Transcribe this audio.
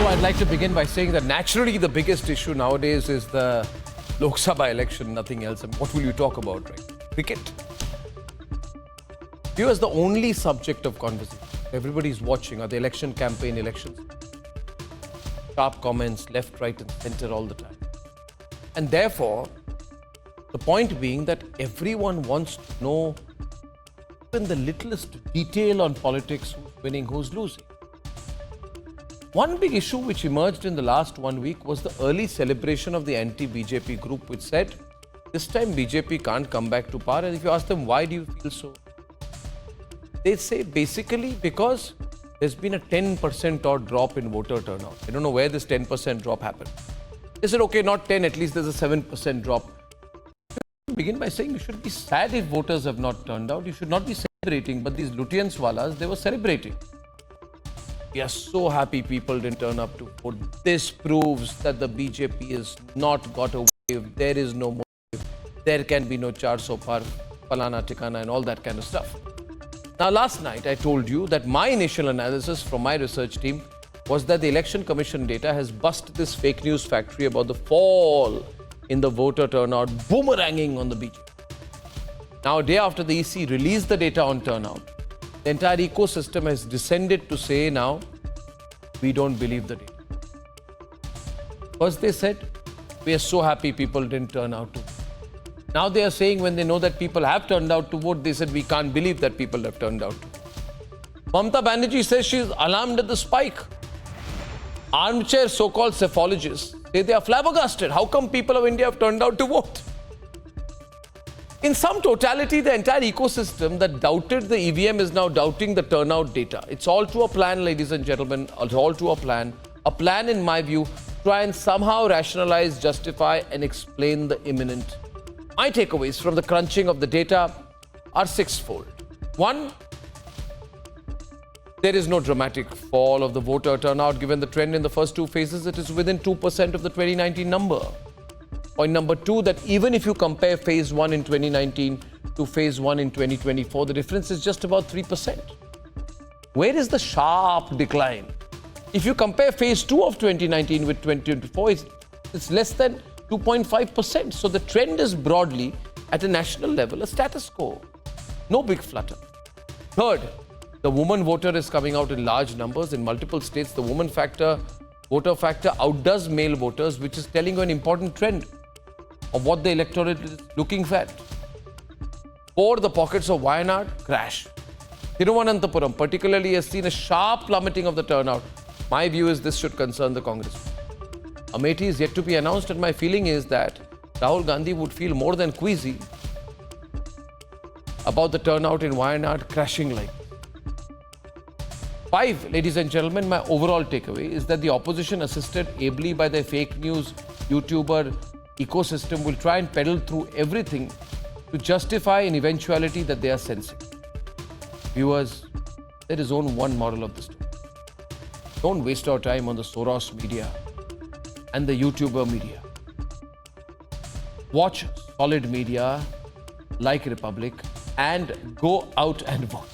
I'd like to begin by saying that naturally the biggest issue nowadays is the Lok Sabha election, nothing else. And what will you talk about, right? Cricket. Here is the only subject of conversation. Everybody's watching are the election campaign, elections. Sharp comments, left, right and center all the time. And therefore, the point being that everyone wants to know even the littlest detail on politics, who's winning, who's losing. One big issue which emerged in the last 1 week was the early celebration of the anti-BJP group, which said, this time BJP can't come back to power. And if you ask them, why do you feel so? They say basically because there's been a 10% odd drop in voter turnout. I don't know where this 10% drop happened. They said, okay, not 10, at least there's a 7% drop. Begin by saying you should be sad if voters have not turned out. You should not be celebrating, but these Lutyens walas, they were celebrating. We are so happy people didn't turn up to vote. This proves that the BJP has not got a wave. There is no motive. There can be no char so far, falana tikana and all that kind of stuff. Now last night I told you that my initial analysis from my research team was that the Election Commission data has bust this fake news factory about the fall in the voter turnout, boomeranging on the BJP. Now a day after the EC released the data on turnout, the entire ecosystem has descended to say now, we don't believe the data. First they said, we are so happy people didn't turn out to vote. Now they are saying when they know that people have turned out to vote, they said we can't believe that people have turned out to vote. Mamata Banerjee says she is alarmed at the spike. Armchair so-called psephologists say they are flabbergasted. How come people of India have turned out to vote? In some totality, the entire ecosystem that doubted the EVM is now doubting the turnout data. It's all to a plan, ladies and gentlemen, it's all to a plan. A plan, in my view, try and somehow rationalize, justify and explain the imminent. My takeaways from the crunching of the data are sixfold. One, there is no dramatic fall of the voter turnout. Given the trend in the first two phases, it is within 2% of the 2019 number. Point number two, that even if you compare phase 1 in 2019 to phase 1 in 2024, the difference is just about 3%. Where is the sharp decline? If you compare phase 2 of 2019 with 2024, it's less than 2.5%. So the trend is broadly at a national level, a status quo. No big flutter. Third, the woman voter is coming out in large numbers. In multiple states, the woman voter factor outdoes male voters, which is telling you an important trend of what the electorate is looking at. Four, the pockets of Wayanad crash. Thiruvananthapuram particularly has seen a sharp plummeting of the turnout. My view is this should concern the Congress. Amethi is yet to be announced, and my feeling is that Rahul Gandhi would feel more than queasy about the turnout in Wayanad crashing like. 5, ladies and gentlemen, my overall takeaway is that the opposition, assisted ably by their fake news YouTuber ecosystem, will try and peddle through everything to justify an eventuality that they are sensing. Viewers, there is only one moral of the story. Don't waste our time on the Soros media and the YouTuber media. Watch solid media like Republic and go out and vote.